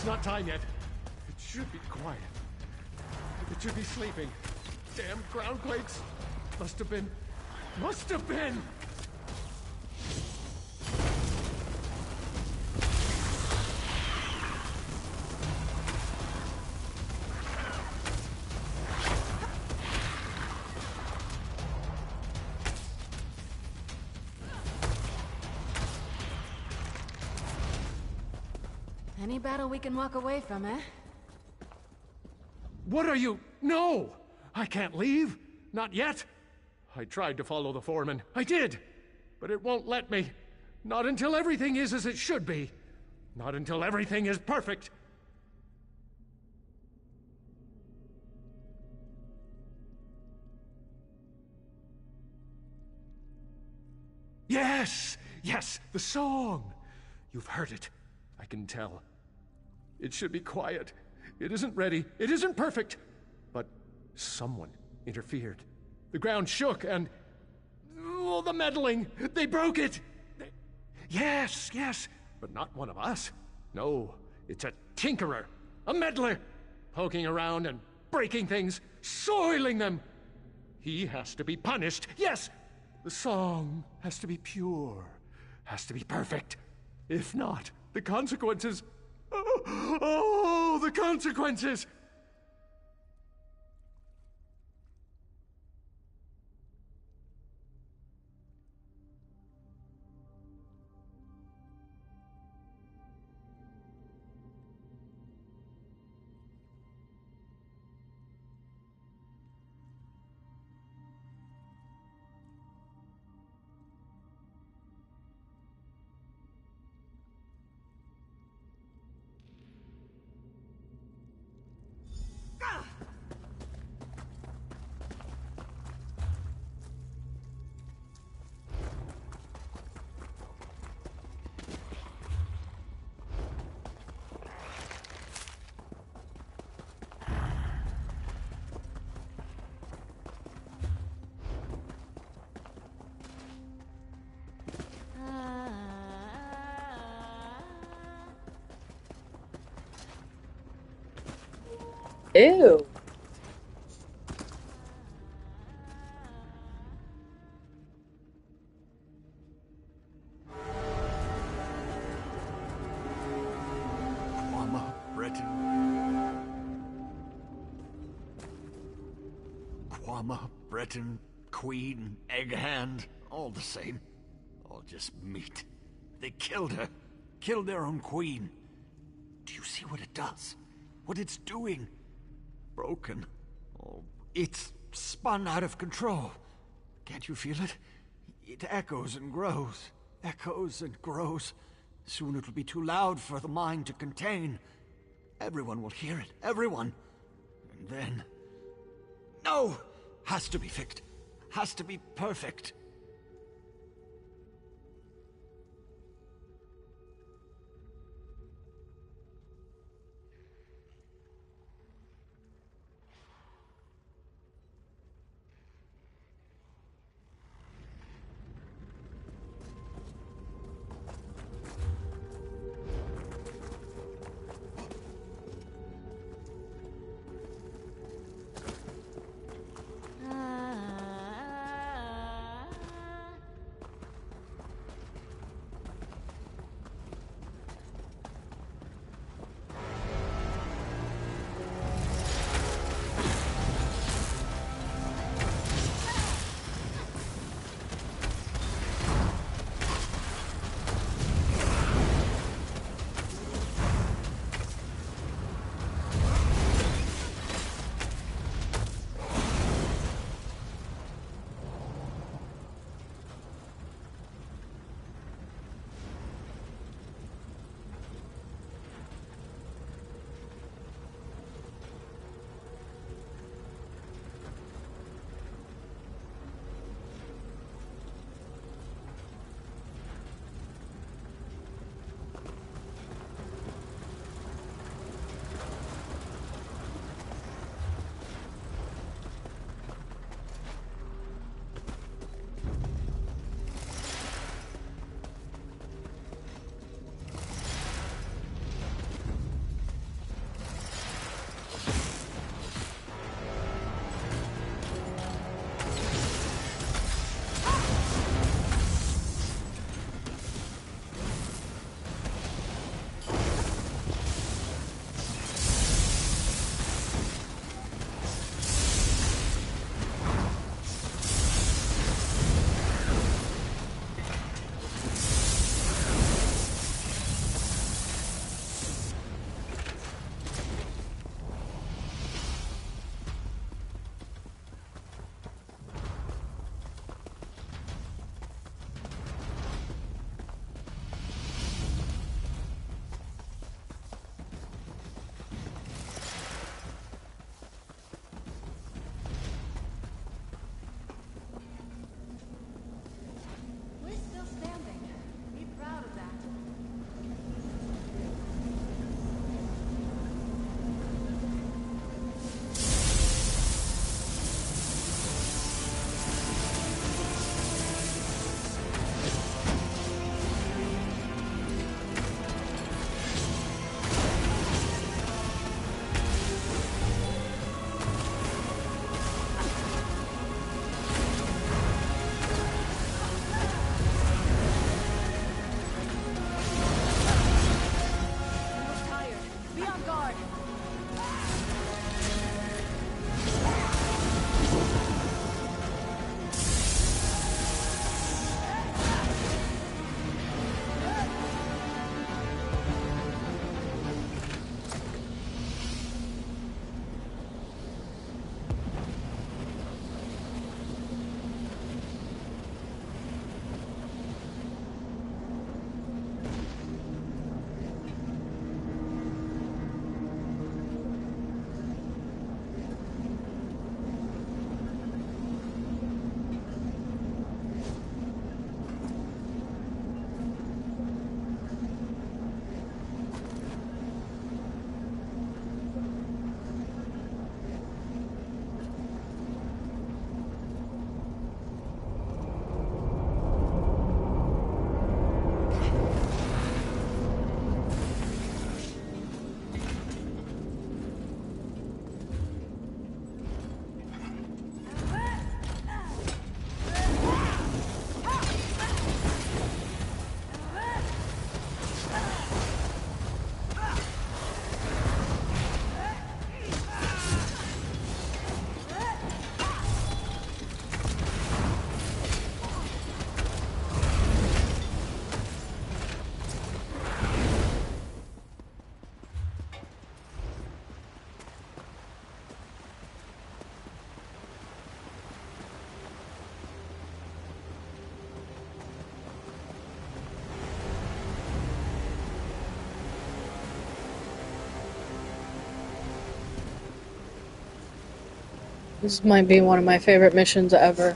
not time yet. It should be quiet. It should be sleeping. Damn ground quakes. Must have been. Any battle we can walk away from, eh? What are you? No! I can't leave. Not yet. I tried to follow the foreman. I did. But it won't let me. Not until everything is as it should be. Not until everything is perfect. Yes! Yes! The song! You've heard it. I can tell. It should be quiet. It isn't ready. It isn't perfect. But someone interfered. The ground shook and... Oh, the meddling! They broke it! Yes, yes, but not one of us. No, it's a tinkerer, a meddler, poking around and breaking things, soiling them. He has to be punished. Yes, the song has to be pure, has to be perfect. If not, the consequences... Oh, the consequences! Ew. Mama, Breton. Quama, Breton, Queen, Egghand, all the same. All just meat. They killed her. Killed their own queen. Do you see what it does? What it's doing? Broken. Oh, it's spun out of control. Can't you feel it? It echoes and grows. Echoes and grows. Soon it'll be too loud for the mind to contain. Everyone will hear it. Everyone. And then... No! Has to be fixed. Has to be perfect. This might be one of my favorite missions ever.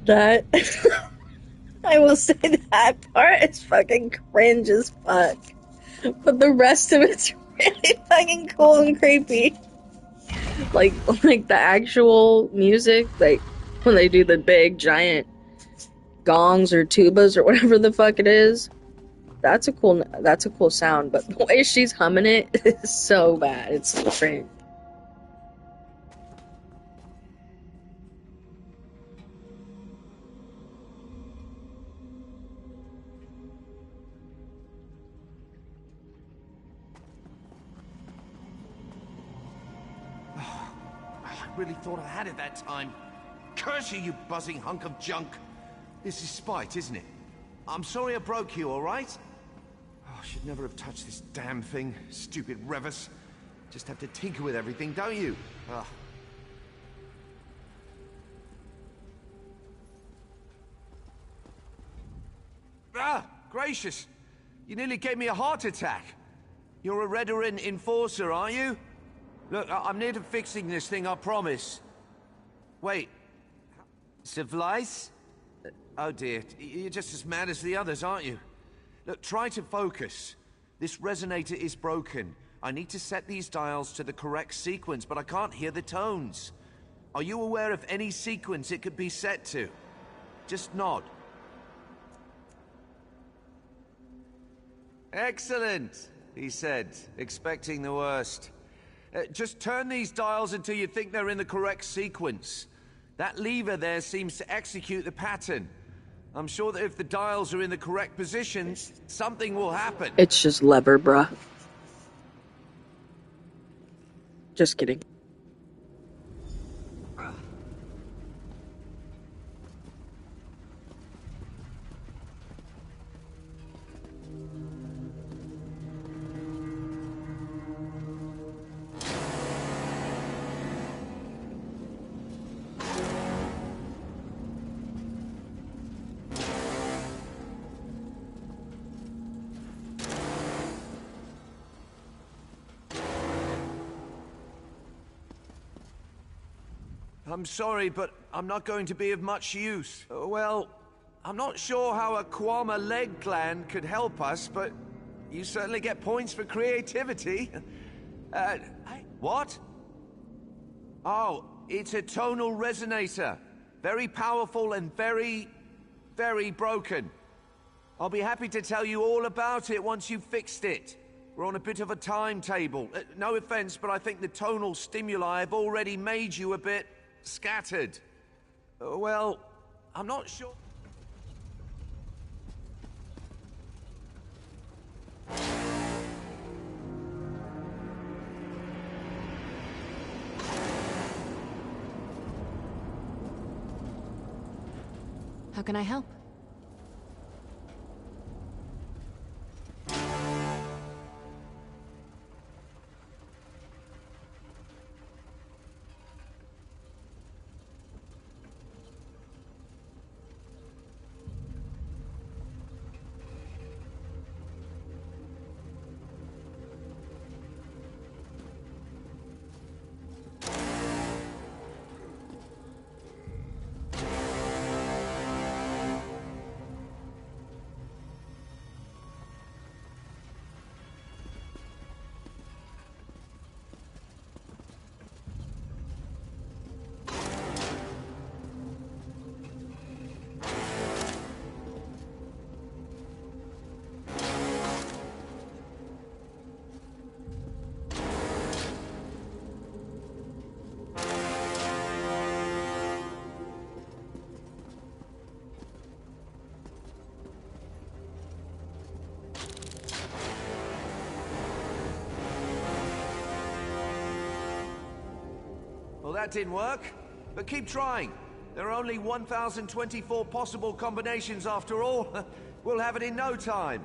That I will say that part is fucking cringe as fuck. But the rest of it's really fucking cool and creepy. Like the actual music, like when they do the big giant gongs or tubas or whatever the fuck it is. That's a cool sound, but the way she's humming it is so bad. It's cringe. I really thought I had it that time. Curse you, you buzzing hunk of junk. This is spite, isn't it? I'm sorry I broke you, all right? Oh, I should never have touched this damn thing. Stupid Revis. Just have to tinker with everything, don't you? Ugh. Ah, gracious. You nearly gave me a heart attack. You're a Redoran enforcer, are you? Look, I'm near to fixing this thing, I promise. Wait. Civilize? Oh dear, you're just as mad as the others, aren't you? Look, try to focus. This resonator is broken. I need to set these dials to the correct sequence, but I can't hear the tones. Are you aware of any sequence it could be set to? Just nod. Excellent, he said, expecting the worst. Just turn these dials until you think they're in the correct sequence. That lever there seems to execute the pattern. I'm sure that if the dials are in the correct position, something will happen. It's just lever, bruh. Just kidding. I'm sorry, but I'm not going to be of much use. Well, I'm not sure how a Kwama leg gland could help us, but you certainly get points for creativity. What? Oh, it's a tonal resonator. Very powerful and very, very broken. I'll be happy to tell you all about it once you've fixed it. We're on a bit of a timetable. No offense, but I think the tonal stimuli have already made you a bit scattered. Well, I'm not sure. How can I help? that didn't work. But keep trying. There are only 1,024 possible combinations after all. We'll have it in no time.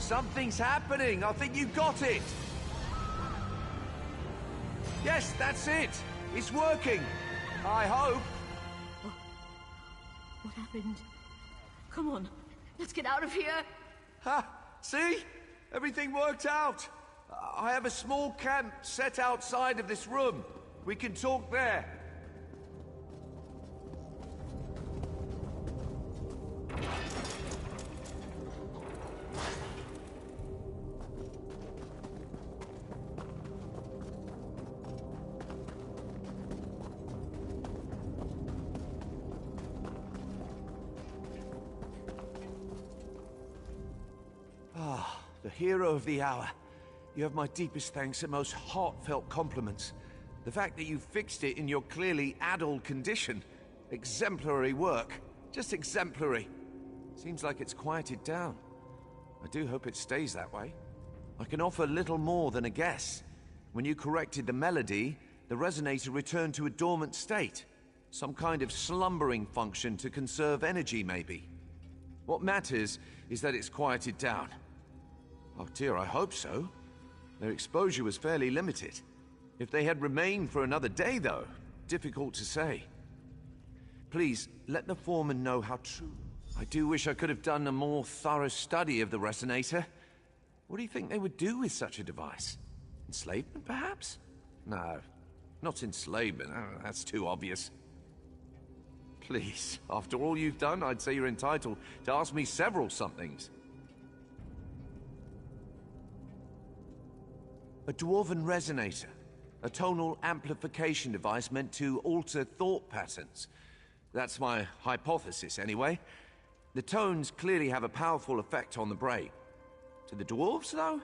Something's happening. I think you got it. Yes, that's it. It's working. I hope. What happened? Come on, let's get out of here. Ha! See? Everything worked out. I have a small camp set outside of this room. We can talk there. The hero of the hour. You have my deepest thanks and most heartfelt compliments. The fact that you fixed it in your clearly addled condition. Exemplary work. Just exemplary. Seems like it's quieted down. I do hope it stays that way. I can offer little more than a guess. When you corrected the melody, the resonator returned to a dormant state. Some kind of slumbering function to conserve energy, maybe. What matters is that it's quieted down. Oh dear, I hope so. Their exposure was fairly limited. If they had remained for another day, though, difficult to say. Please, let the foreman know how true... I do wish I could have done a more thorough study of the resonator. What do you think they would do with such a device? Enslavement, perhaps? No, not enslavement. Oh, that's too obvious. Please, after all you've done, I'd say you're entitled to ask me several somethings. A dwarven resonator, a tonal amplification device meant to alter thought patterns. That's my hypothesis, anyway. The tones clearly have a powerful effect on the brain. To the dwarves, though,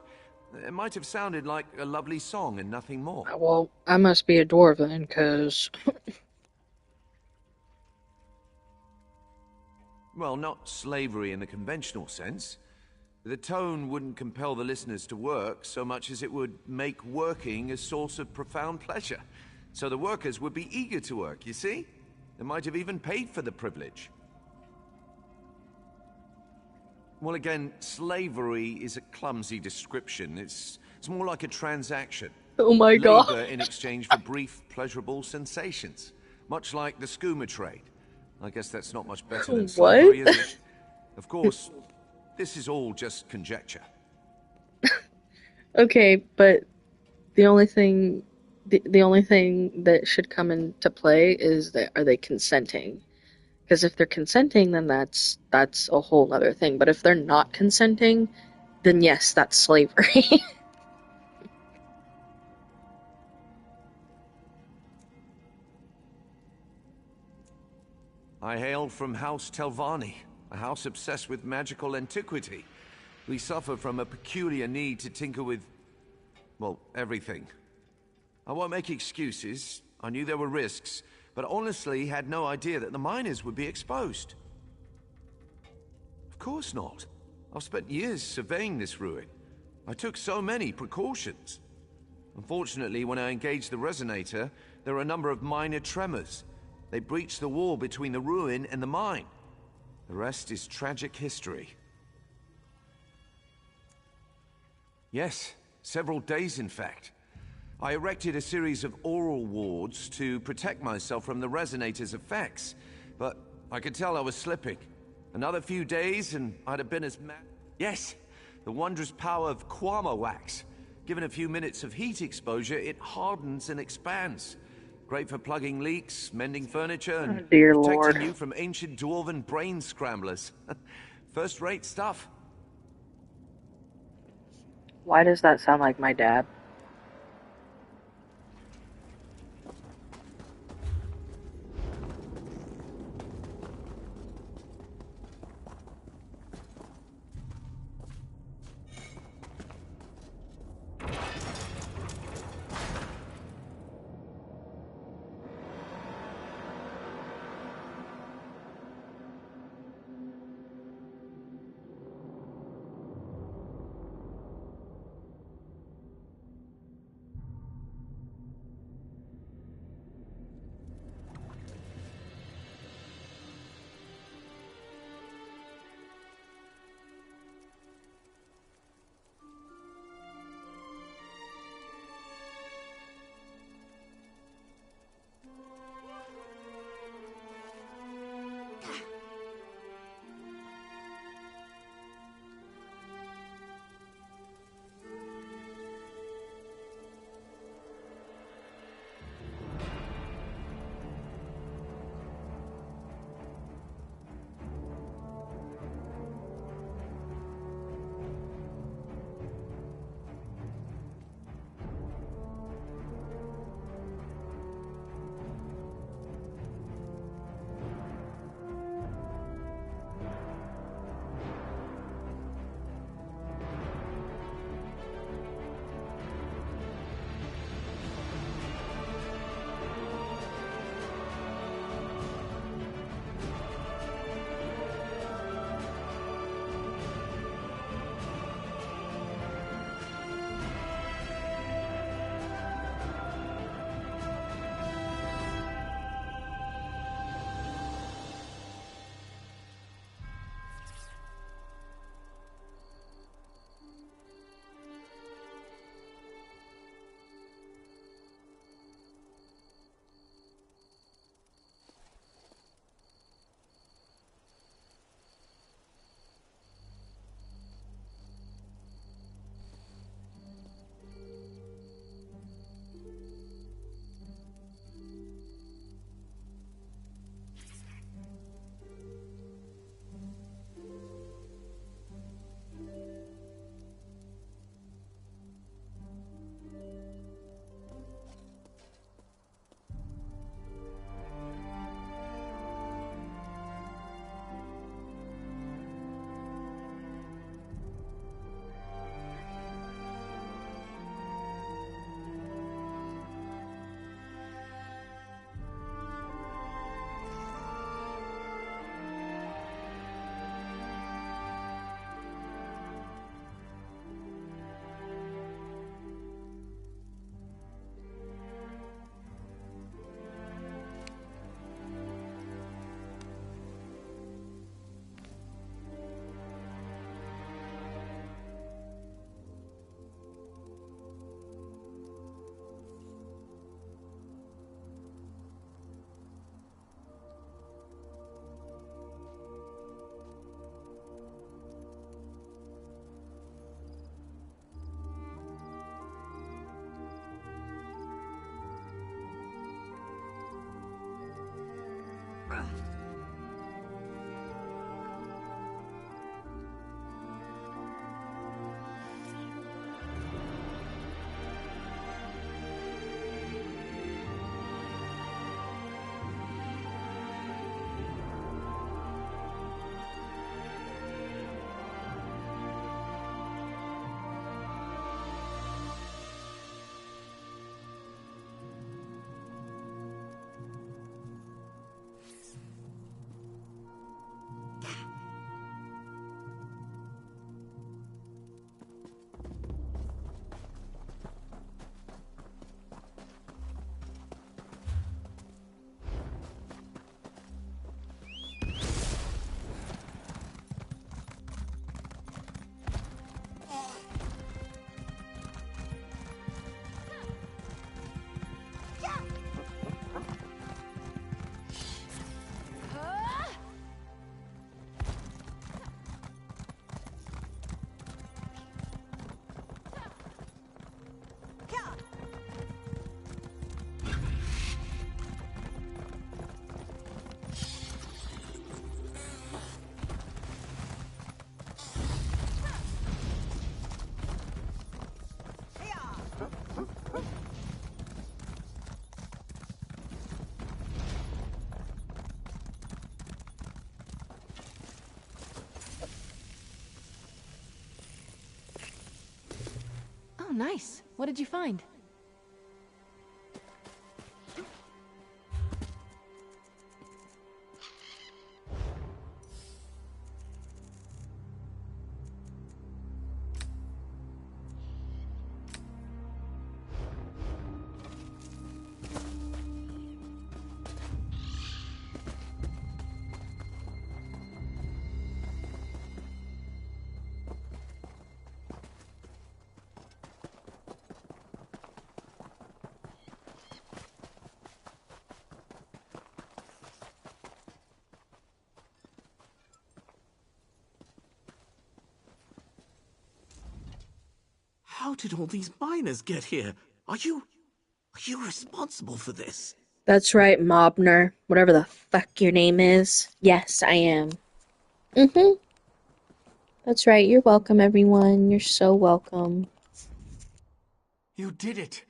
it might have sounded like a lovely song and nothing more. Well, I must be a dwarf then, because... Well, not slavery in the conventional sense. The tone wouldn't compel the listeners to work so much as it would make working a source of profound pleasure. So the workers would be eager to work, you see? They might have even paid for the privilege. Well, again, slavery is a clumsy description. It's more like a transaction. Oh my god. Labor in exchange for brief, pleasurable sensations. Much like the skooma trade. I guess that's not much better than slavery, is it? Of course, this is all just conjecture. Okay, but the only thing that should come into play is that are they consenting? Because if they're consenting, then that's a whole other thing. But if they're not consenting, then yes, that's slavery. I hail from House Telvanni, a house obsessed with magical antiquity. We suffer from a peculiar need to tinker with, well, everything. I won't make excuses. I knew there were risks, but honestly had no idea that the miners would be exposed. Of course not. I've spent years surveying this ruin. I took so many precautions. Unfortunately, when I engaged the resonator, there were a number of minor tremors. They breached the wall between the ruin and the mine. The rest is tragic history. Yes, several days in fact. I erected a series of oral wards to protect myself from the resonator's effects, but I could tell I was slipping. Another few days and I'd have been as mad. Yes, the wondrous power of Kwama wax. Given a few minutes of heat exposure, it hardens and expands. Great for plugging leaks, mending furniture, and dear protecting Lord. you from ancient dwarven brain scramblers. First-rate stuff. Why does that sound like my dad? nice. What did you find? How did all these miners get here? Are you responsible for this? That's right, Mobner. Whatever the fuck your name is. Yes, I am. Mm-hmm. That's right. You're welcome, everyone. You're so welcome. You did it!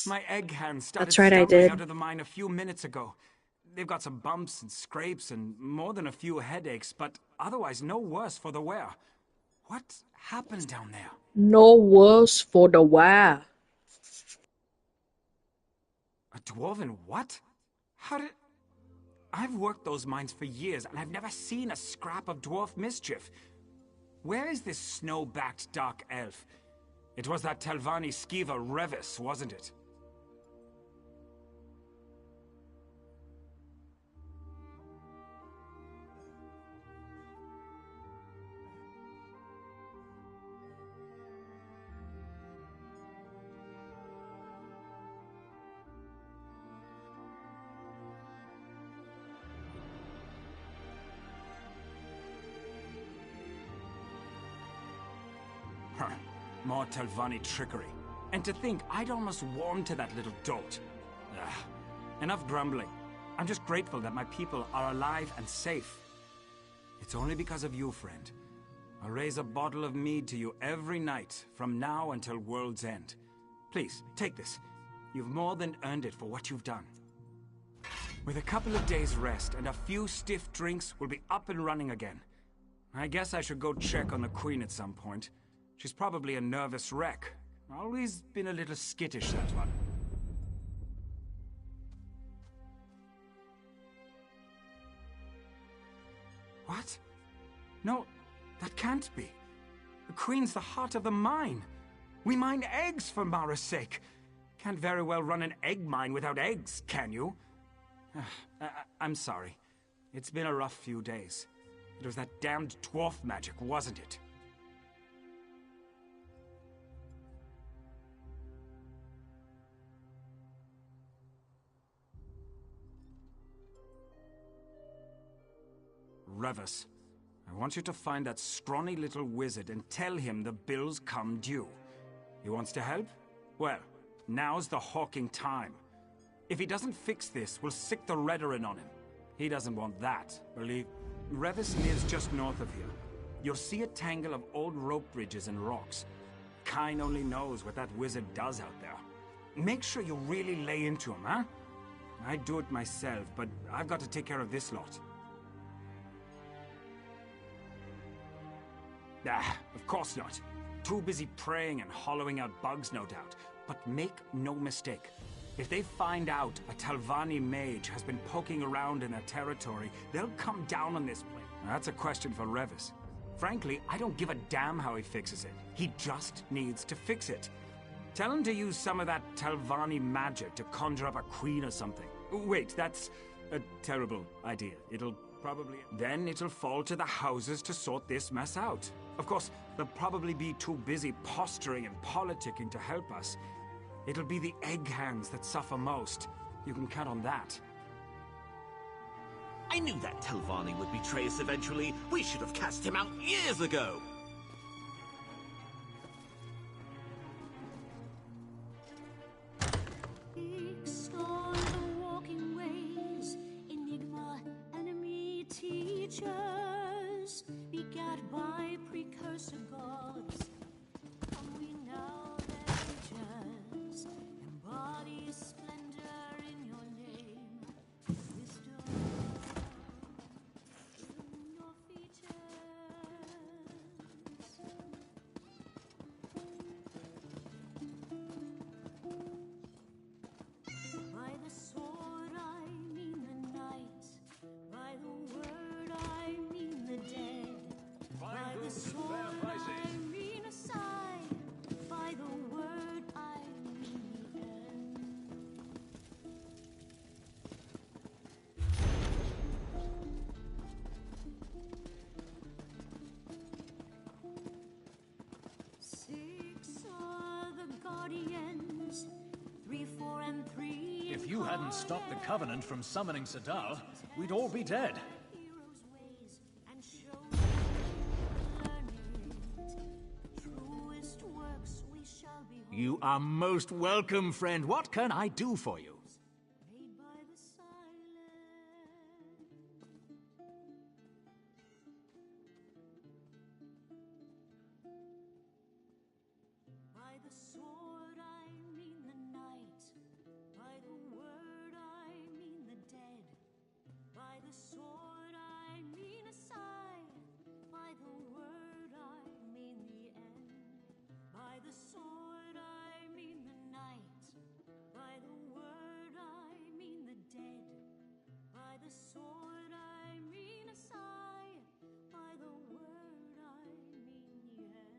My egg hands started That's right, I stumbling did. out of the mine a few minutes ago. They've got some bumps and scrapes and more than a few headaches, but otherwise no worse for the wear. What happened down there? No worse for the wear. A dwarven what? How did... I've worked those mines for years, and I've never seen a scrap of dwarf mischief. Where is this snow-backed dark elf? It was that Telvanni skeever Revis, wasn't it? More Telvanni trickery. And to think, I'd almost warmed to that little dolt. Ugh. Enough grumbling. I'm just grateful that my people are alive and safe. It's only because of you, friend. I'll raise a bottle of mead to you every night, from now until world's end. Please, take this. You've more than earned it for what you've done. With a couple of days' rest and a few stiff drinks, we'll be up and running again. I guess I should go check on the Queen at some point. She's probably a nervous wreck. Always been a little skittish, that one. What? No, that can't be. The Queen's the heart of the mine. We mine eggs, for Mara's sake. Can't very well run an egg mine without eggs, can you? I'm sorry. It's been a rough few days. It was that damned dwarf magic, wasn't it? Revis, I want you to find that scrawny little wizard and tell him the bills come due. He wants to help? Well, now's the hawking time. If he doesn't fix this, we'll sick the Redoran on him. He doesn't want that, believe. Revis lives just north of here. You'll see a tangle of old rope bridges and rocks. Kine only knows what that wizard does out there. Make sure you really lay into him, huh? I'd do it myself, but I've got to take care of this lot. Of course not. Too busy praying and hollowing out bugs, no doubt. But make no mistake. If they find out a Telvanni mage has been poking around in their territory, they'll come down on this place. Now, that's a question for Revis. Frankly, I don't give a damn how he fixes it. He just needs to fix it. Tell him to use some of that Telvanni magic to conjure up a queen or something. Wait, that's a terrible idea. Then it'll fall to the houses to sort this mess out. Of course, they'll probably be too busy posturing and politicking to help us. It'll be the egg hands that suffer most. You can count on that. I knew that Telvanni would betray us eventually. We should have cast him out years ago. Extol the walking ways, enigma, enemy teachers, begat by precursor gods. Come we now their teachers, embody splendor in your name, wisdom in your features. guardians. 3, 4, and 3. If you hadn't stopped the Covenant from summoning Sadal, we'd all be dead. Heroes' ways and show learning it. Truest works we shall behold. You are most welcome, friend. What can I do for you? Made by the silent. By the sword I mean the night. By the word I mean the dead. By the sword I mean a sigh. By the word I mean the end. By the sword I mean the night. By the word I mean the dead. By the sword I mean a sigh. By the word I mean the end.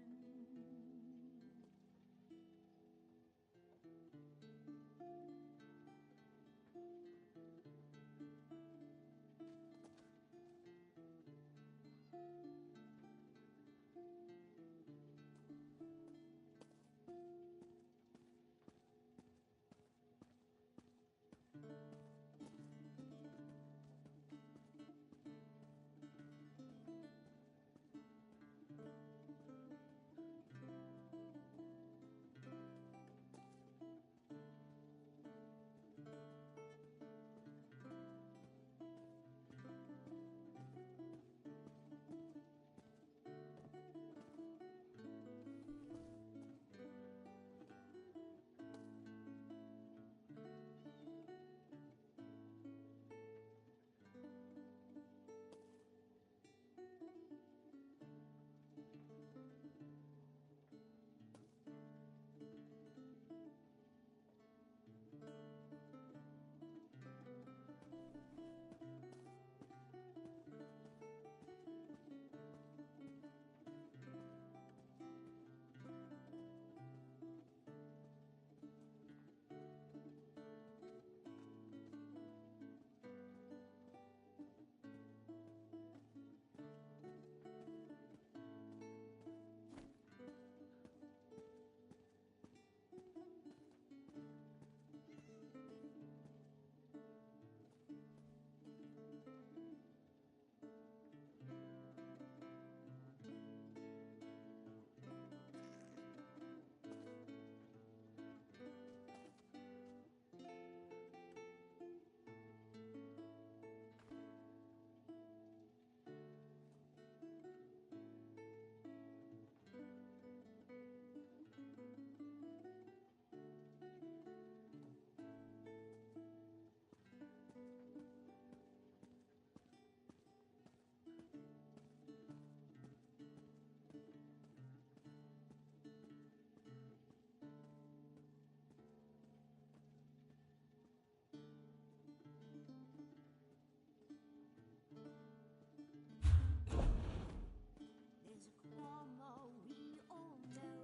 There's a Kwama we all know,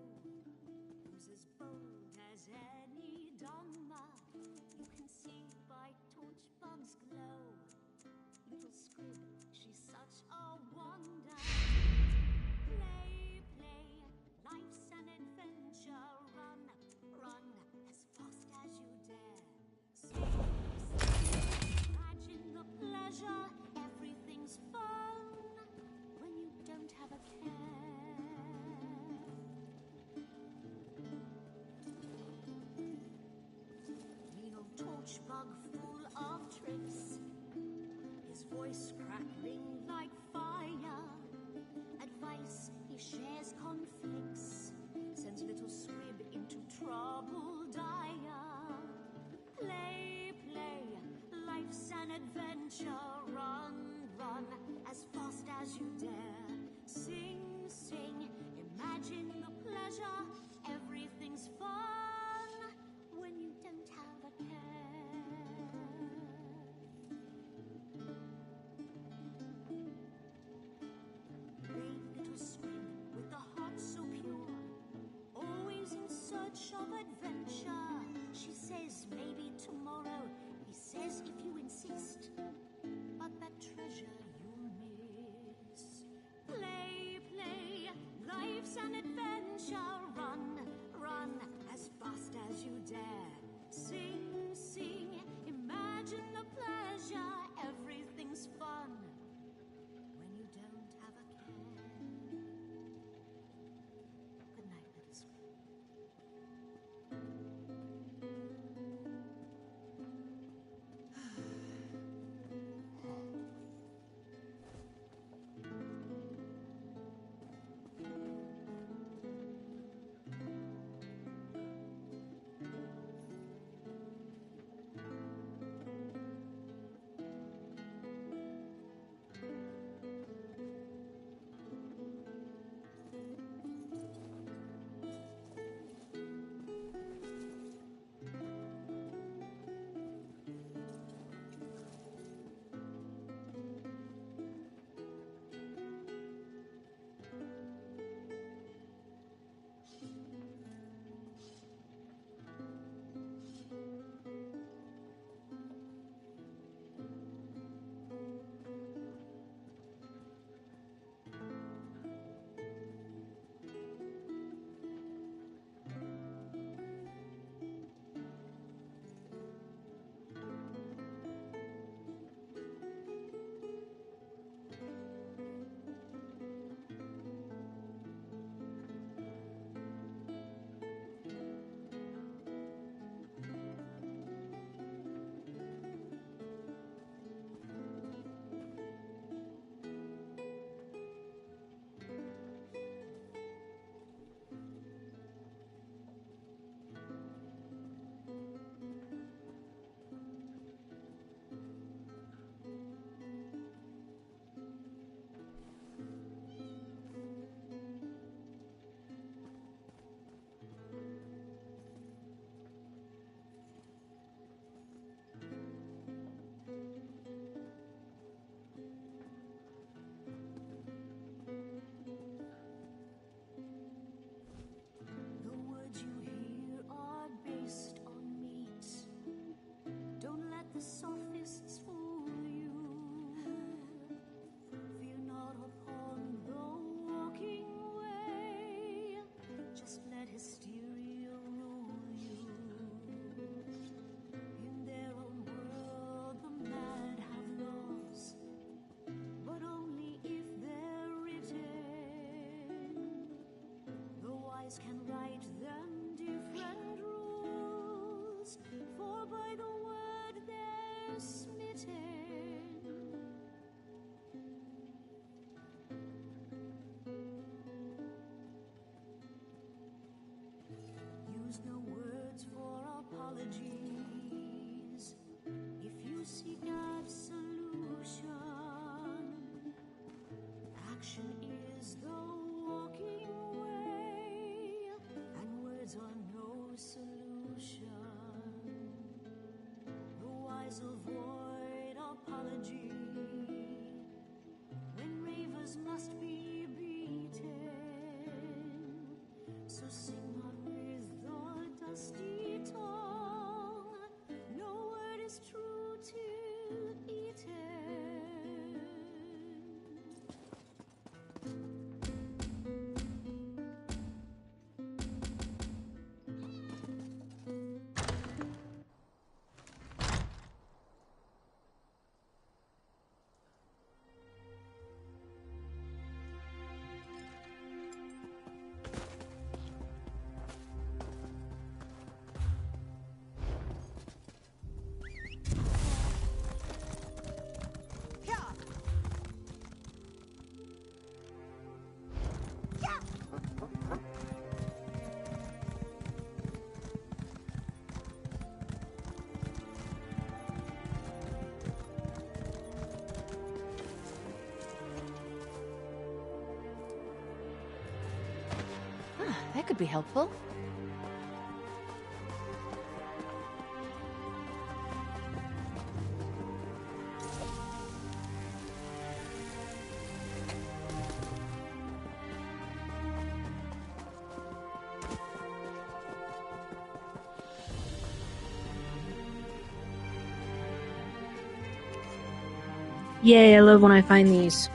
who's as bold as any Dhamma. You can see by torch bugs glow. Little squid, she's such a wonder. Play, play, life's an adventure. Run, run, as fast as you dare. Sing, sing, imagine the pleasure. Everything's fun when you don't have a care. Mean old torch bug full of tricks, his voice crackling like fire. Advice he shares conflicts, sends little squib into trouble dire. Play, play, life's an adventure. Run, run, as fast as you dare. Sing, sing, imagine the pleasure. Everything's fun when you don't have a care. Brave little squid with the heart so pure, always in search of adventure. She says maybe tomorrow, he says if you insist, but that treasure you'll miss. Play, play, life's an adventure. Run, run, as fast wise can write them different rules, for by the word they're smitten. Use no words for apologies if you seek absolution. Action is the walking way, and words are no solution. The wise avoid apology when ravers must be beaten. So sing not with the dusty tongue. No word is true till eaten. That could be helpful. Yay, I love when I find these.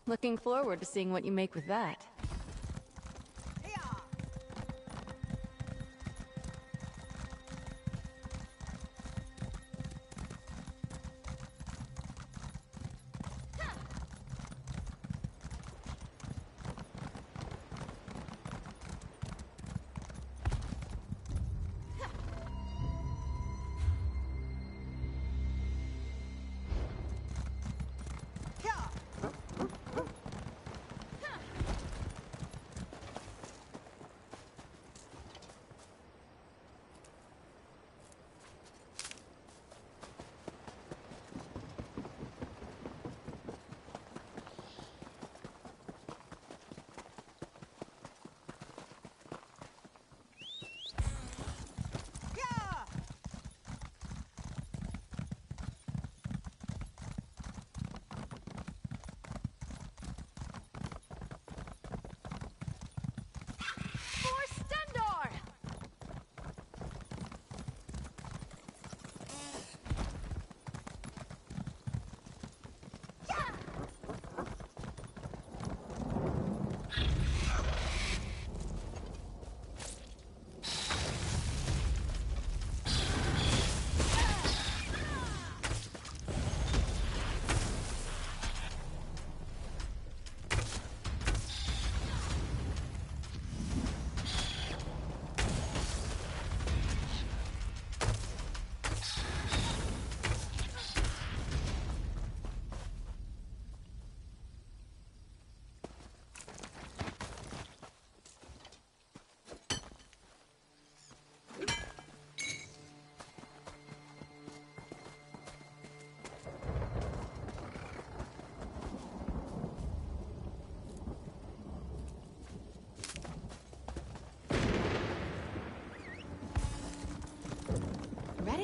Looking forward to seeing what you make with that.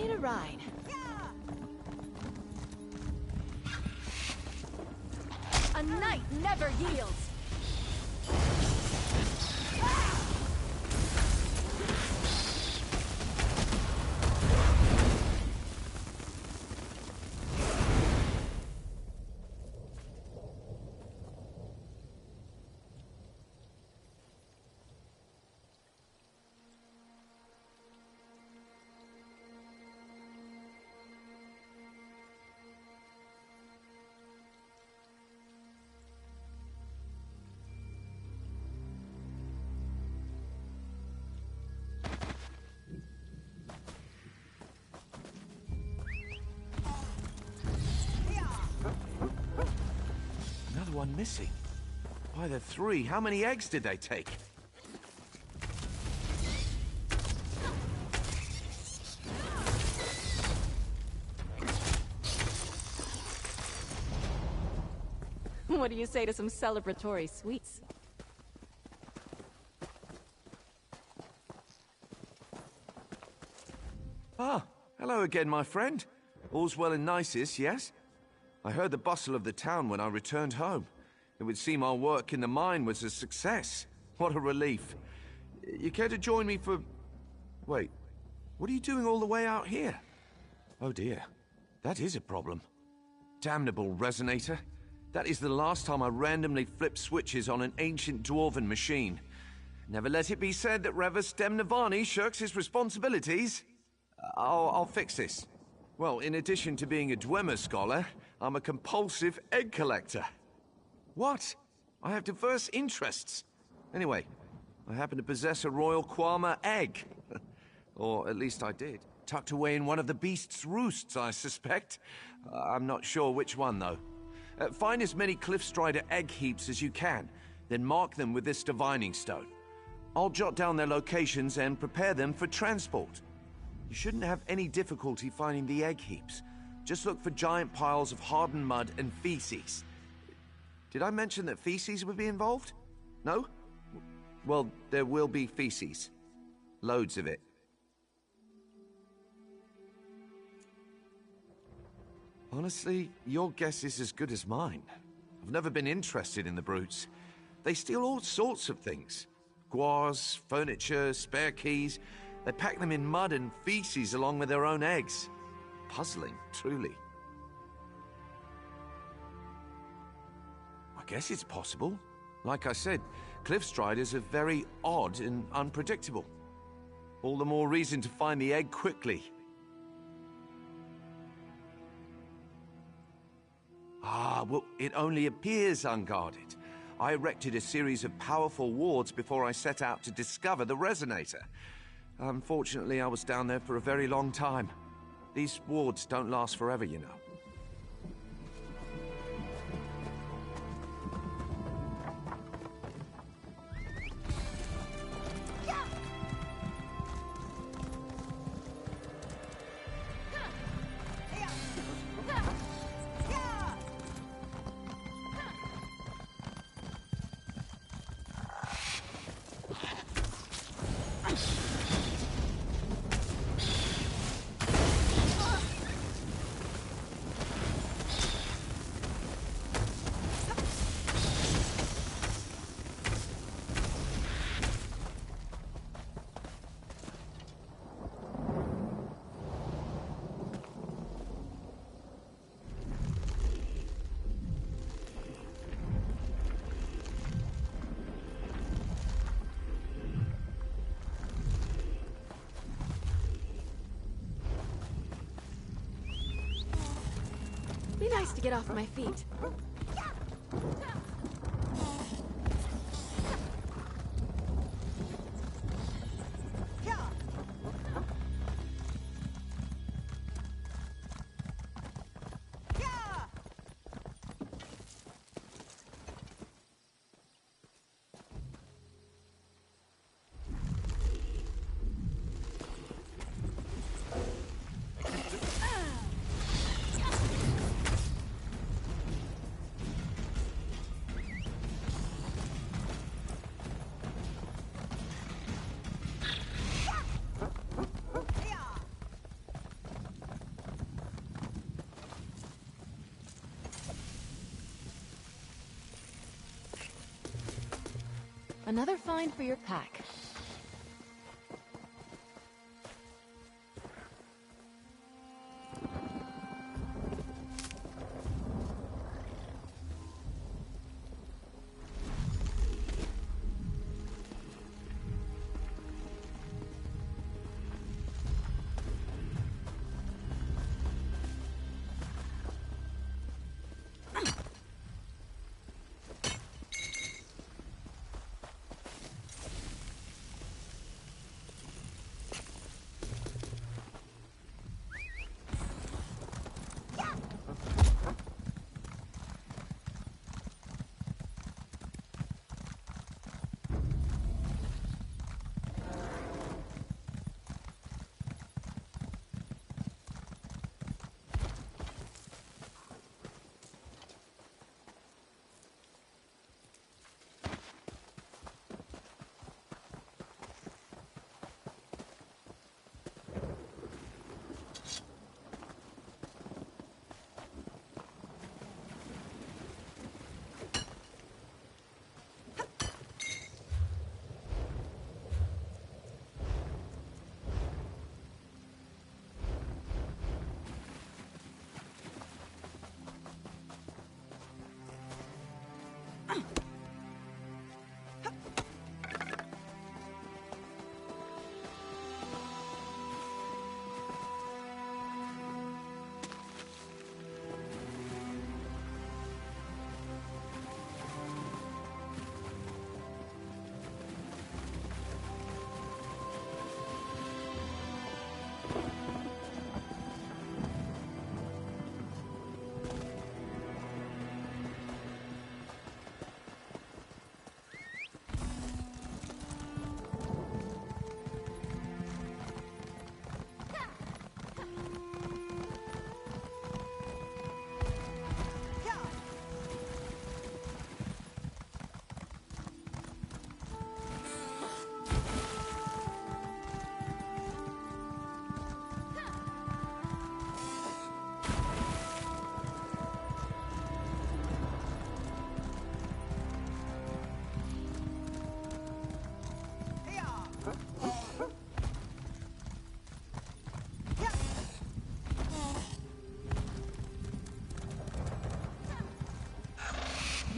ready to ride. A knight never yields. Another one missing. Why, there are 3. How many eggs did they take? What do you say to some celebratory sweets? Ah, hello again, my friend. All's well and nicest, yes? I heard the bustle of the town when I returned home. It would seem our work in the mine was a success. What a relief. You care to join me for... Wait, what are you doing all the way out here? Oh dear, that is a problem. Damnable resonator. That is the last time I randomly flipped switches on an ancient dwarven machine. Never let it be said that Revis Demnavani shirks his responsibilities. I'll fix this. Well, in addition to being a Dwemer scholar, I'm a compulsive egg collector. What? I have diverse interests. Anyway, I happen to possess a royal Kwama egg. Or at least I did. Tucked away in one of the beast's roosts, I suspect. I'm not sure which one, though. Find as many Cliffstrider egg heaps as you can, then mark them with this divining stone. I'll jot down their locations and prepare them for transport. You shouldn't have any difficulty finding the egg heaps. Just look for giant piles of hardened mud and feces. Did I mention that feces would be involved? No? Well, there will be feces. Loads of it. Honestly, your guess is as good as mine. I've never been interested in the brutes. They steal all sorts of things. Guars, furniture, spare keys. They pack them in mud and feces along with their own eggs. Puzzling, truly. I guess it's possible. Like I said, Cliffstriders are very odd and unpredictable. All the more reason to find the egg quickly. Ah, well, it only appears unguarded. I erected a series of powerful wards before I set out to discover the resonator. Unfortunately, I was down there for a very long time. These wards don't last forever, you know. Be nice to get off my feet. Another find for your pack.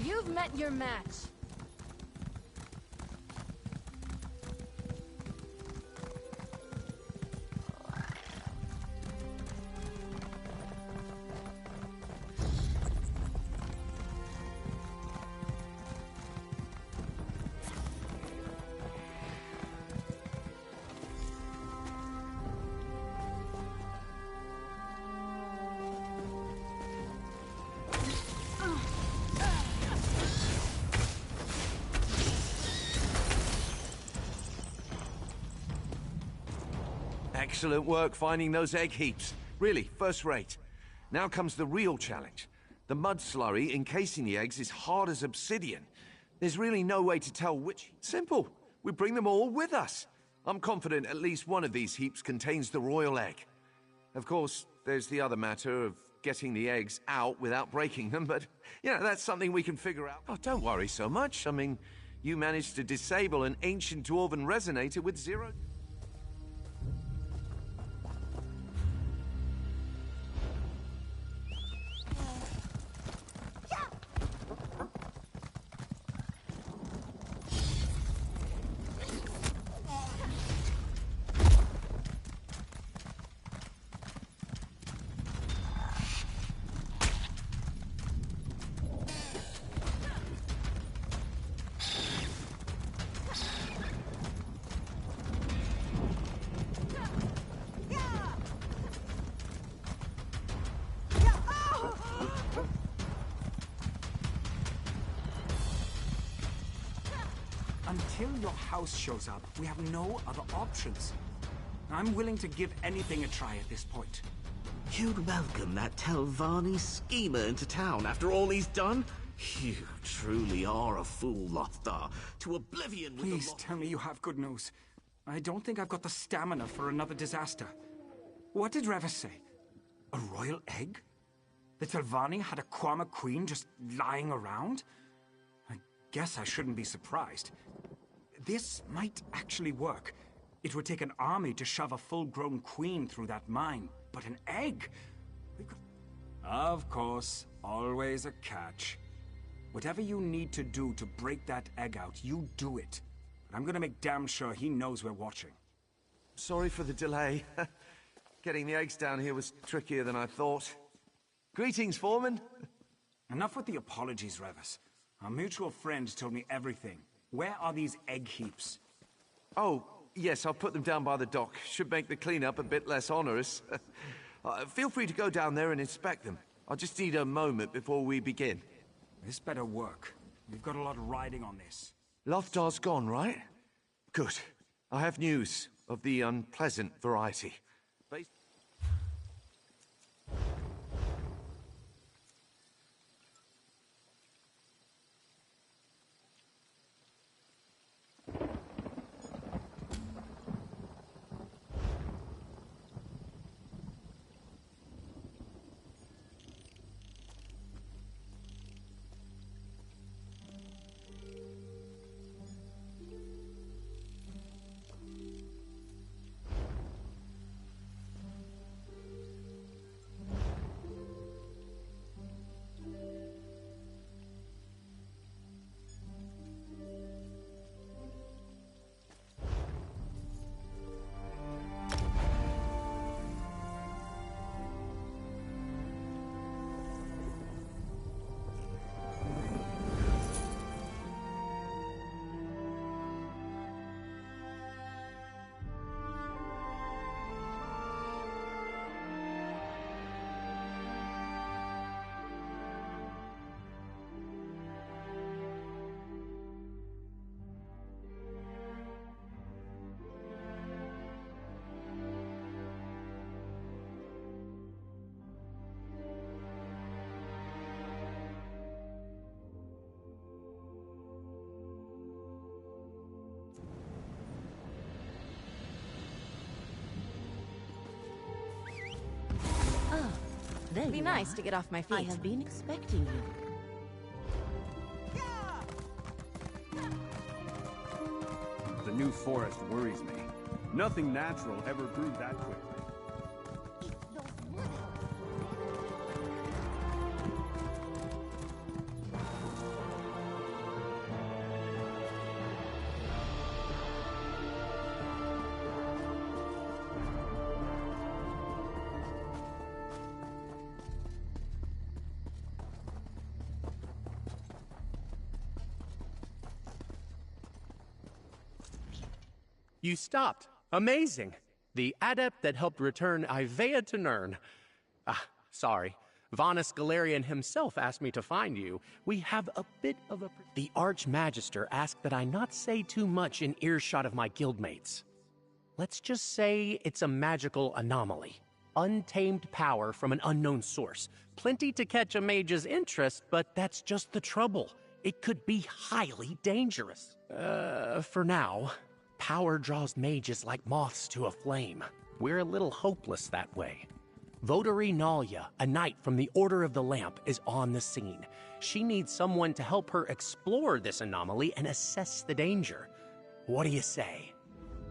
You've met your match. Excellent work finding those egg heaps. Really, first rate. Now comes the real challenge. The mud slurry encasing the eggs is hard as obsidian. There's really no way to tell which. Simple. We bring them all with us. I'm confident at least one of these heaps contains the royal egg. Of course, there's the other matter of getting the eggs out without breaking them, but, that's something we can figure out. Oh, don't worry so much. I mean, you managed to disable an ancient dwarven resonator with zero... Until your house shows up, we have no other options. I'm willing to give anything a try at this point. You'd welcome that Telvanni schemer into town after all he's done? You truly are a fool, Lothar. To oblivion with Please tell me you have good news. I don't think I've got the stamina for another disaster. What did Reva say? A royal egg? The Telvanni had a Kwama queen just lying around? I guess I shouldn't be surprised. This might actually work. It would take an army to shove a full-grown queen through that mine. But an egg? We could... Of course, always a catch. Whatever you need to do to break that egg out, you do it. But I'm gonna make damn sure he knows we're watching. Sorry for the delay. Getting the eggs down here was trickier than I thought. Greetings, Foreman. Enough with the apologies, Revis. Our mutual friend told me everything. Where are these egg heaps? Oh, yes, I'll put them down by the dock. Should make the cleanup a bit less onerous. Feel free to go down there and inspect them. I'll just need a moment before we begin. This better work. We've got a lot riding on this. Lothar's gone, right? Good. I have news of the unpleasant variety. It'd be nice to get off my feet. I have been expecting you. The new forest worries me. Nothing natural ever grew that quickly. You stopped. Amazing. The adept that helped return Ivea to Nern. Sorry. Vanus Galerian himself asked me to find you. We have a bit of a... The Archmagister asked that I not say too much in earshot of my guildmates. Let's just say it's a magical anomaly. Untamed power from an unknown source. Plenty to catch a mage's interest, but that's just the trouble. It could be highly dangerous. For now... Power draws mages like moths to a flame. We're a little hopeless that way. Votary Nalia, a knight from the Order of the Lamp, is on the scene. She needs someone to help her explore this anomaly and assess the danger. What do you say?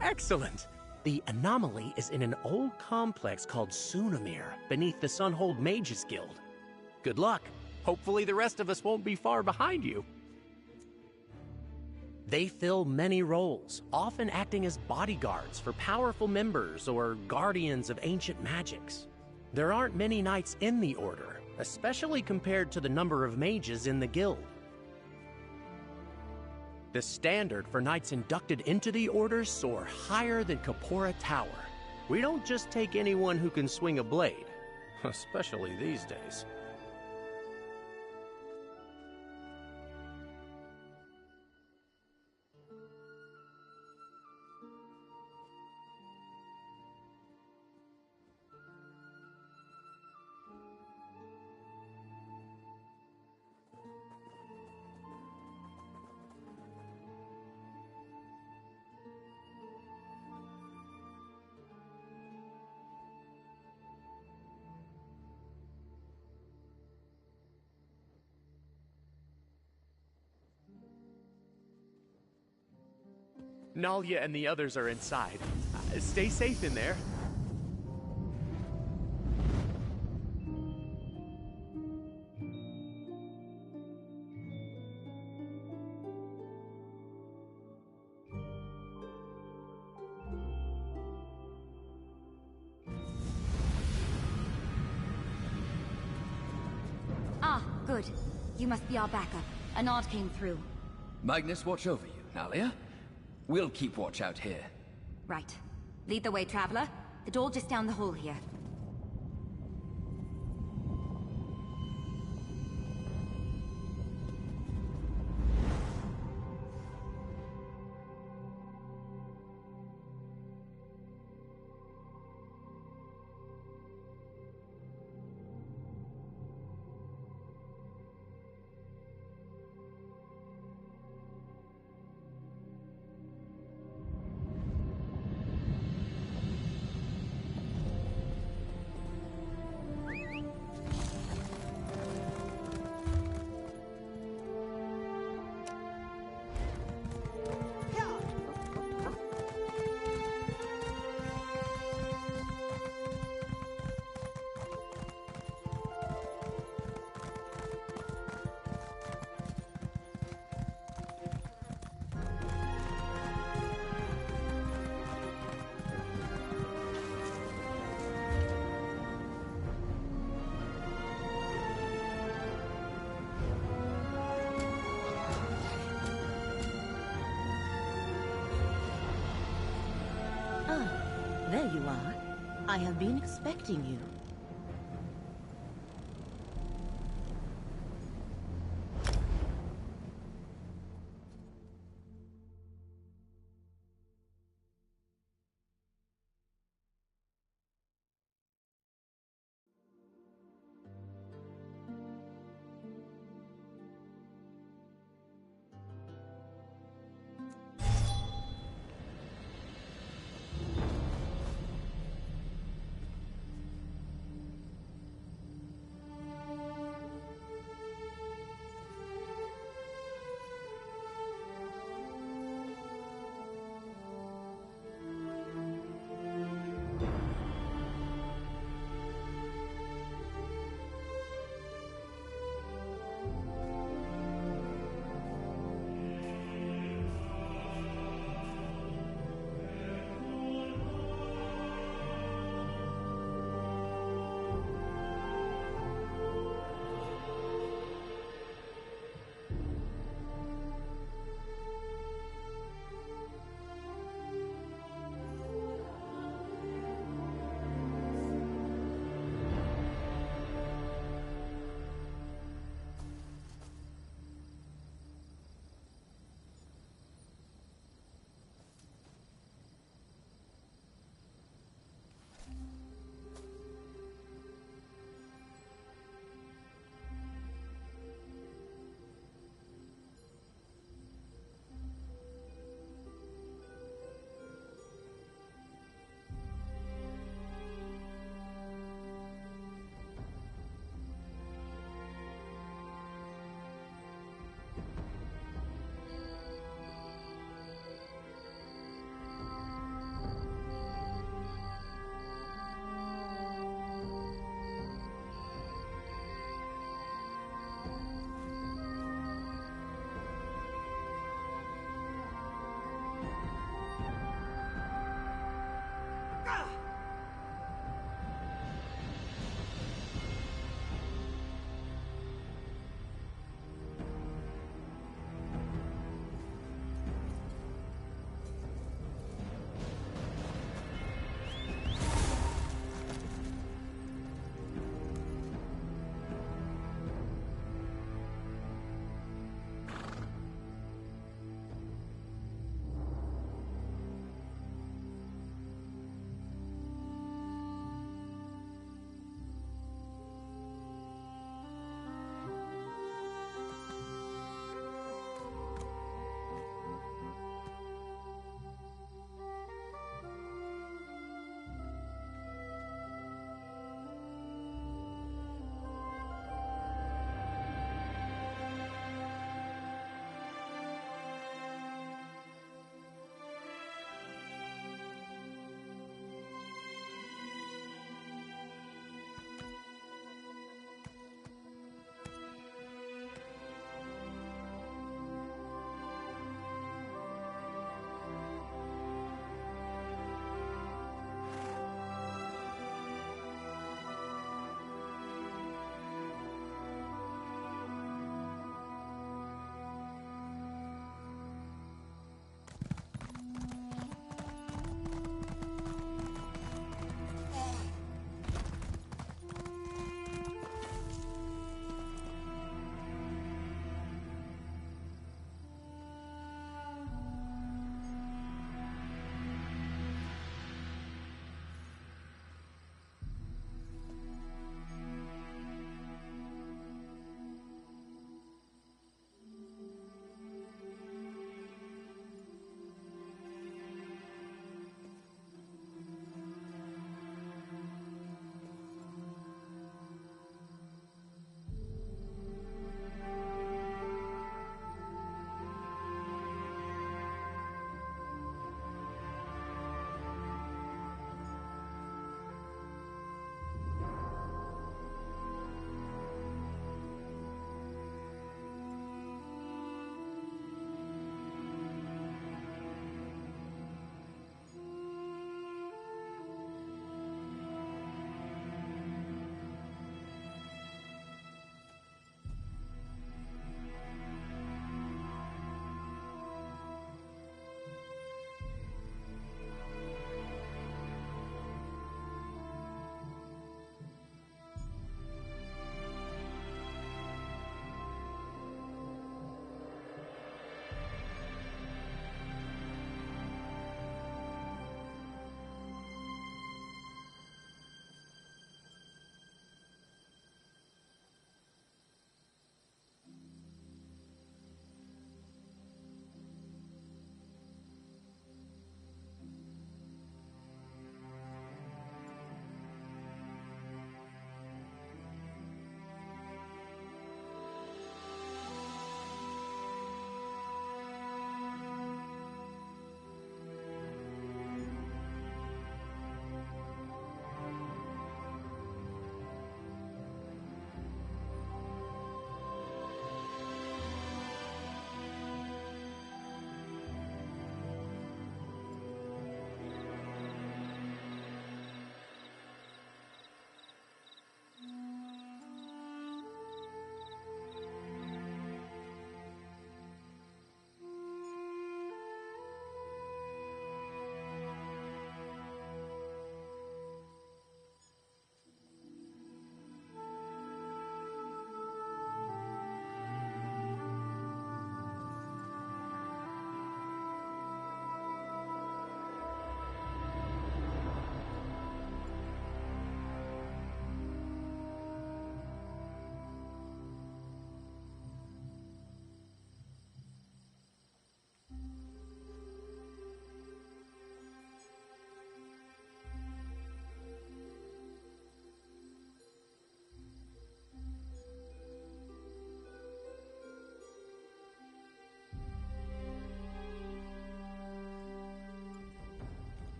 Excellent! The anomaly is in an old complex called Sunamir, beneath the Sunhold Mages Guild. Good luck. Hopefully the rest of us won't be far behind you. They fill many roles, often acting as bodyguards for powerful members or guardians of ancient magics. There aren't many knights in the Order, especially compared to the number of mages in the guild. The standard for knights inducted into the Order soar higher than Kapora Tower. We don't just take anyone who can swing a blade, especially these days. Nalia and the others are inside. Stay safe in there. Ah, good. You must be our backup. A nod came through. Magnus, watch over you. Nalia? We'll keep watch out here. Right. Lead the way, Traveler. The door just down the hall here. There you are. I have been expecting you.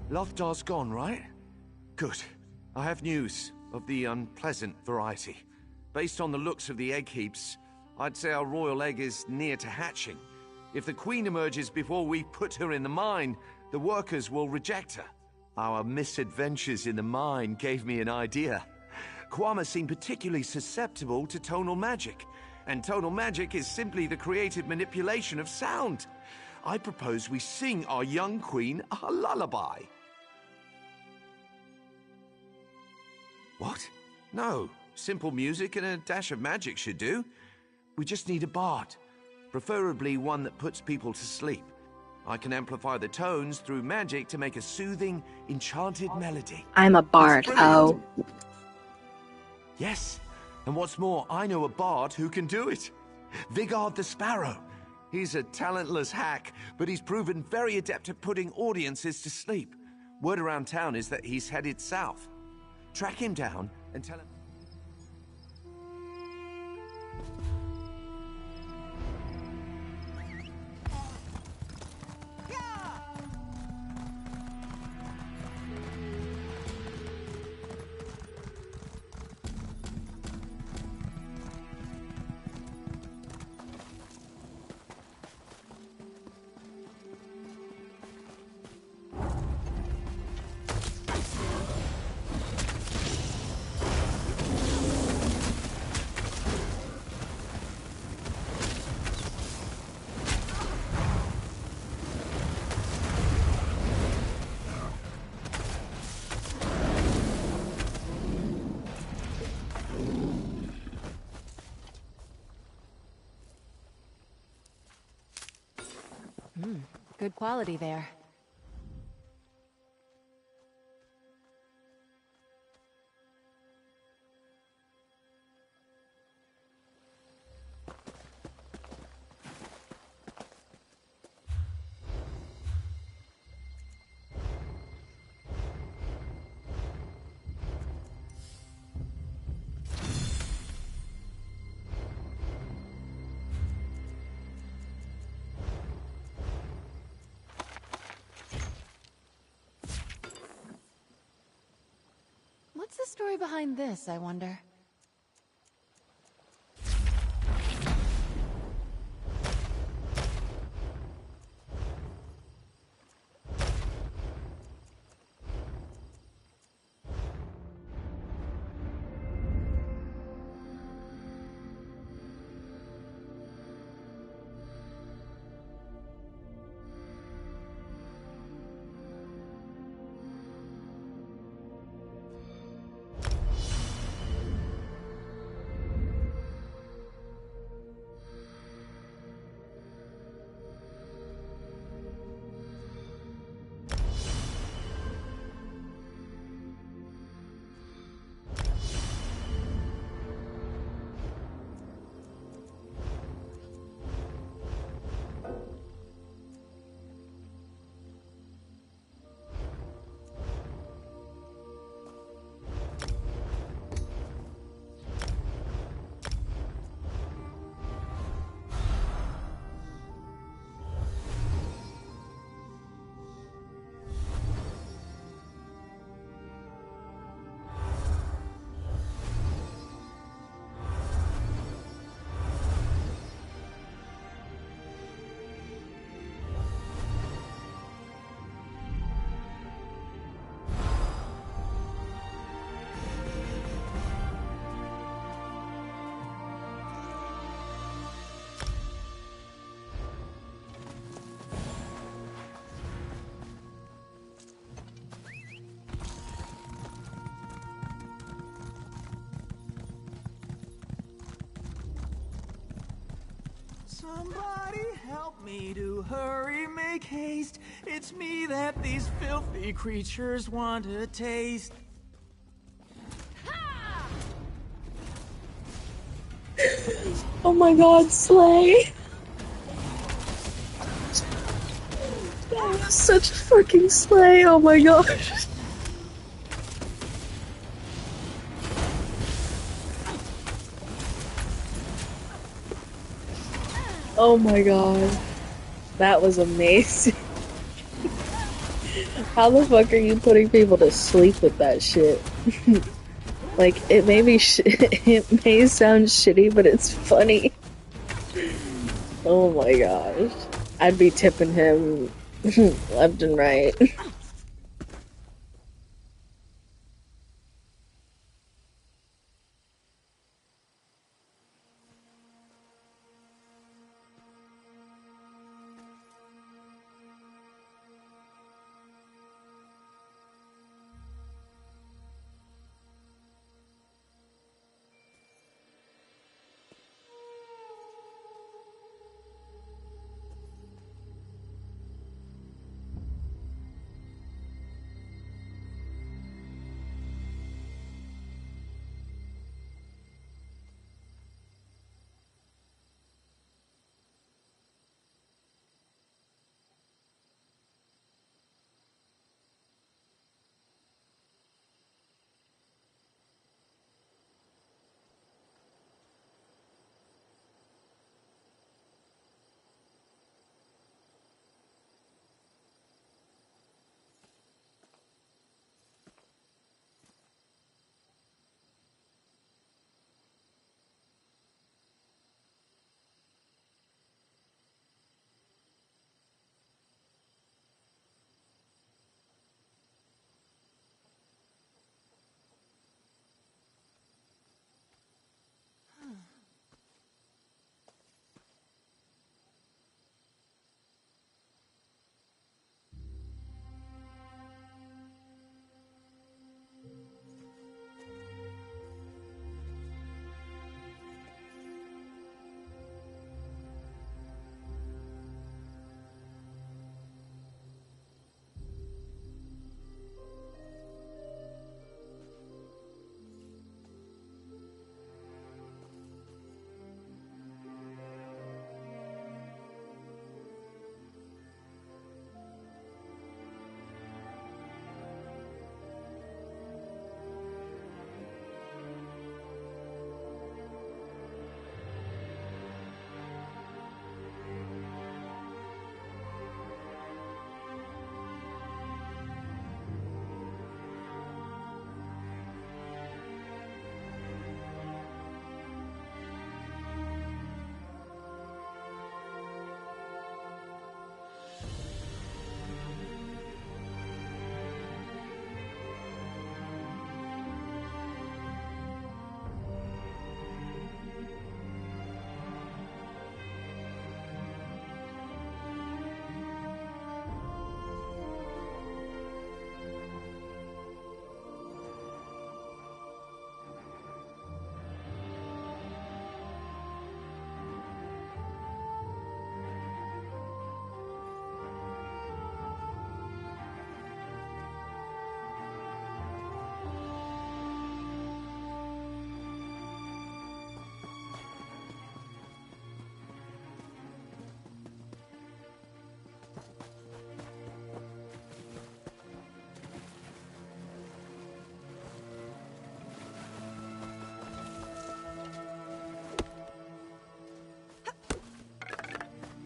Lothar's gone, right? Good. I have news of the unpleasant variety. Based on the looks of the egg heaps, I'd say our royal egg is near to hatching. If the queen emerges before we put her in the mine, the workers will reject her. Our misadventures in the mine gave me an idea. Kwama seemed particularly susceptible to tonal magic, and tonal magic is simply the creative manipulation of sound. I propose we sing our young queen a lullaby. What? No. Simple music and a dash of magic should do. We just need a bard, preferably one that puts people to sleep. I can amplify the tones through magic to make a soothing, enchanted melody. I'm a bard, oh. Yes, and what's more, I know a bard who can do it. Vigard the Sparrow. He's a talentless hack, but he's proven very adept at putting audiences to sleep. Word around town is that he's headed south. Track him down and tell him... Good quality there. What's the story behind this, I wonder? Somebody help me to hurry, make haste. It's me that these filthy creatures want to taste. Oh my god, Slay! That was such a fucking Slay, oh my gosh. Oh my god. That was amazing. How the fuck are you putting people to sleep with that shit? Like, it may be it may sound shitty, but it's funny. Oh my gosh. I'd be tipping him left and right.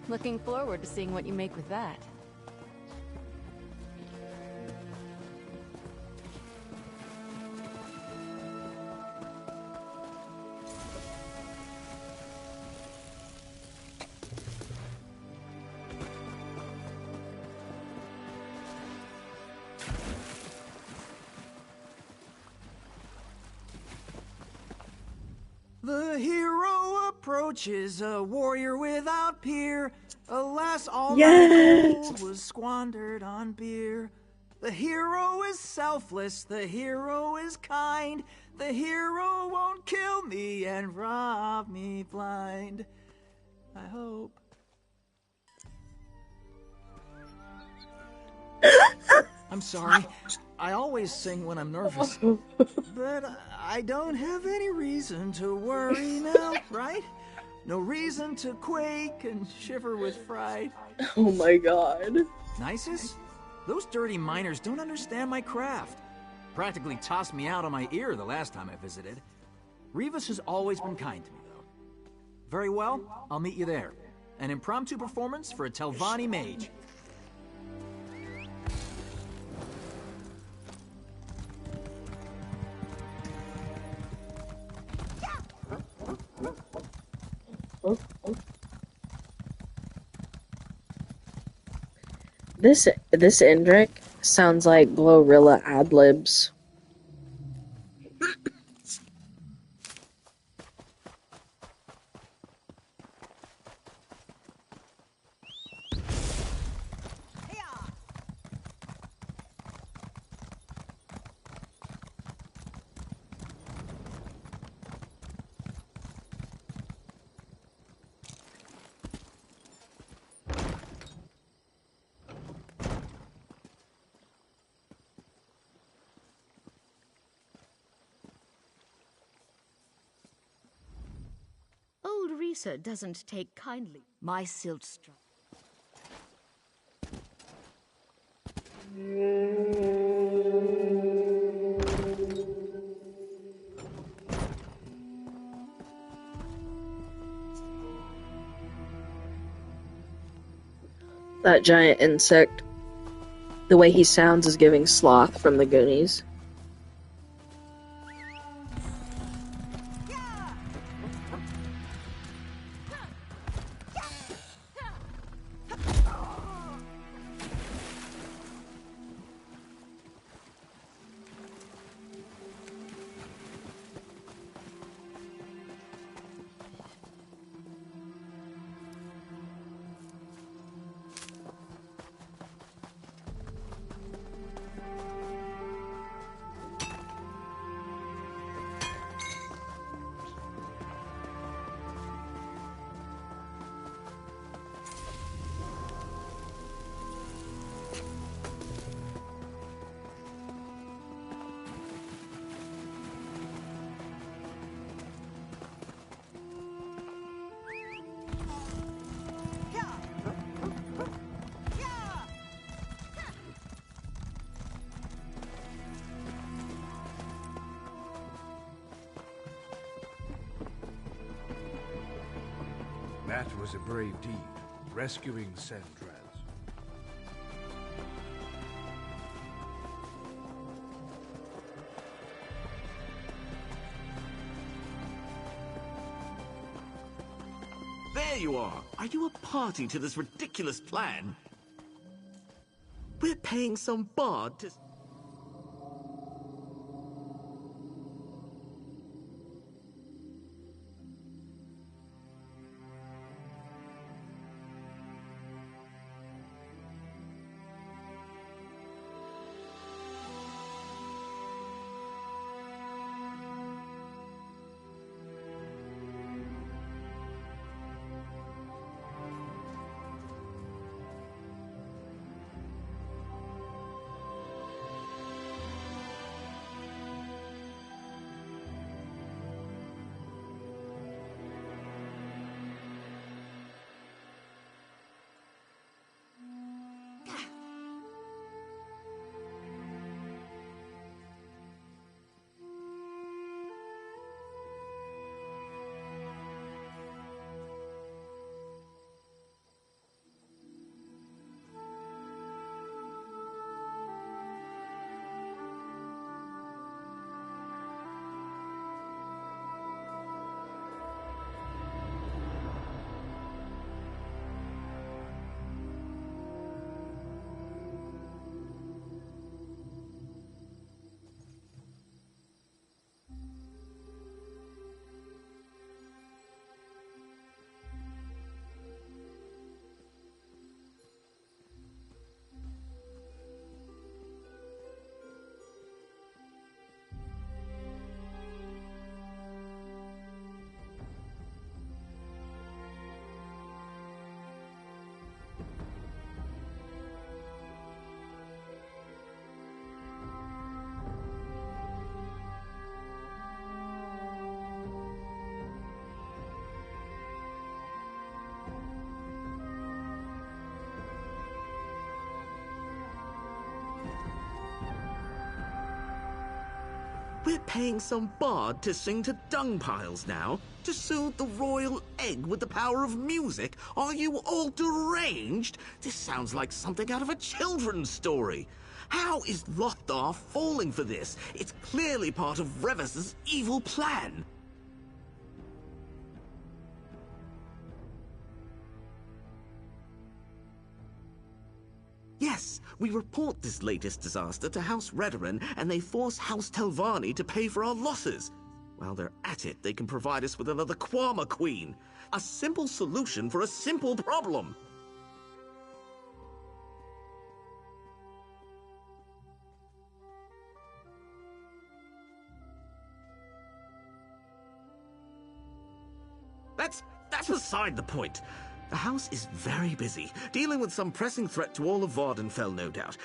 Looking forward to seeing what you make with that. The hero approaches, a warrior without peer. Alas, all Yes. my gold was squandered on beer. The hero is selfless, the hero is kind. The hero won't kill me and rob me blind. I hope. I'm sorry. I always sing when I'm nervous. But I don't have any reason to worry now, right? No reason to quake and shiver with fright. Oh my god. Nisus? Those dirty miners don't understand my craft. Practically tossed me out on my ear the last time I visited. Rivas has always been kind to me, though. Very well, I'll meet you there. An impromptu performance for a Telvanni mage. This Indrik sounds like Glorilla ad-libs. Old Risa doesn't take kindly. My silt struck. That giant insect. The way he sounds is giving Sloth from the Goonies. That was a brave deed, rescuing Sandraz. There you are. Are you a party to this ridiculous plan? We're paying some bard to... We're paying some bard to sing to dung piles now? To soothe the royal egg with the power of music? Are you all deranged? This sounds like something out of a children's story. How is Lothar falling for this? It's clearly part of Revis's evil plan. Yes, we report this latest disaster to House Redoran, and they force House Telvanni to pay for our losses. While they're at it, they can provide us with another Quama Queen. A simple solution for a simple problem. That's beside the point. The house is very busy, dealing with some pressing threat to all of Vardenfell, no doubt.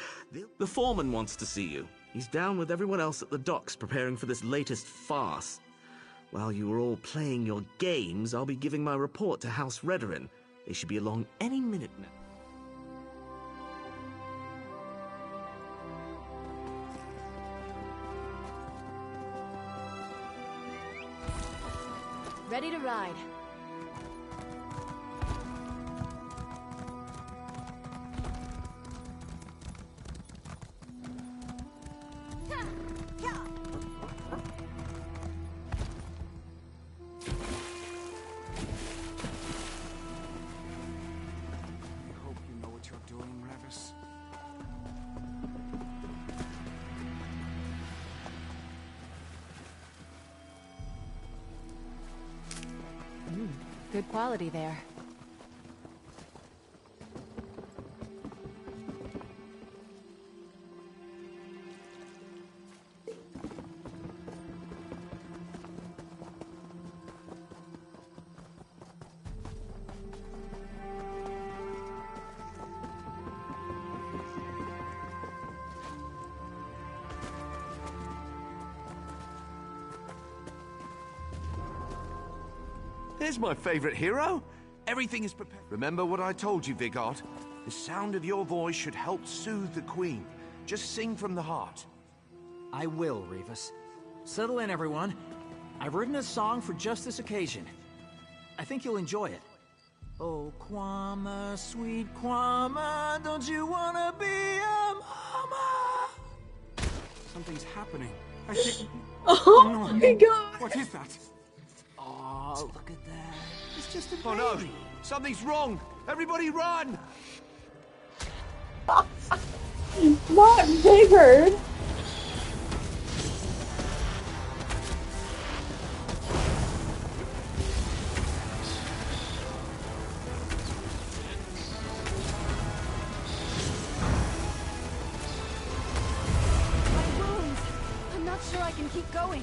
The foreman wants to see you. He's down with everyone else at the docks preparing for this latest farce. While you are all playing your games, I'll be giving my report to House Redoran. They should be along any minute now. Ready to ride. Good quality there. There's my favorite hero. Everything is prepared. Remember what I told you, Vigard. The sound of your voice should help soothe the Queen. Just sing from the heart. I will, Revis. Settle in, everyone. I've written a song for just this occasion. I think you'll enjoy it. Oh, Quama, sweet Quama, don't you wanna be a mama? Something's happening. I think... Oh no. my god! What is that? Oh, look at that. It's just a baby. Oh no! Something's wrong! Everybody run! Not Vigard! My wounds! I'm not sure I can keep going.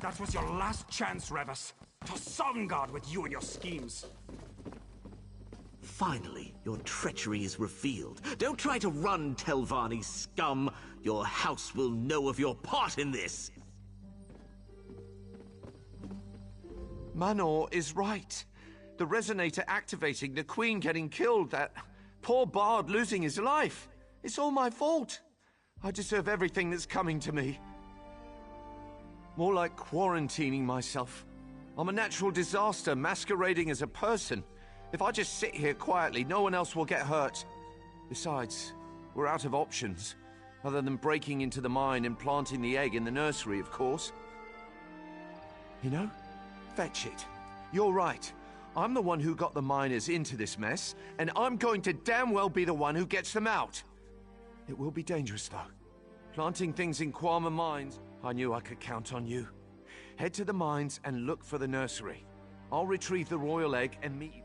That was your last chance, Revis. To Sovngarde with you and your schemes. Finally, your treachery is revealed. Don't try to run, Telvanni scum. Your house will know of your part in this. Manor is right. The resonator activating, the Queen getting killed, that poor Bard losing his life. It's all my fault. I deserve everything that's coming to me. More like quarantining myself. I'm a natural disaster masquerading as a person. If I just sit here quietly, no one else will get hurt. Besides, we're out of options. Other than breaking into the mine and planting the egg in the nursery, of course. You know, fetch it. You're right. I'm the one who got the miners into this mess, and I'm going to damn well be the one who gets them out. It will be dangerous, though. Planting things in Kwama mines, I knew I could count on you. Head to the mines and look for the nursery. I'll retrieve the royal egg and meet you.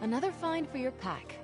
Another find for your pack.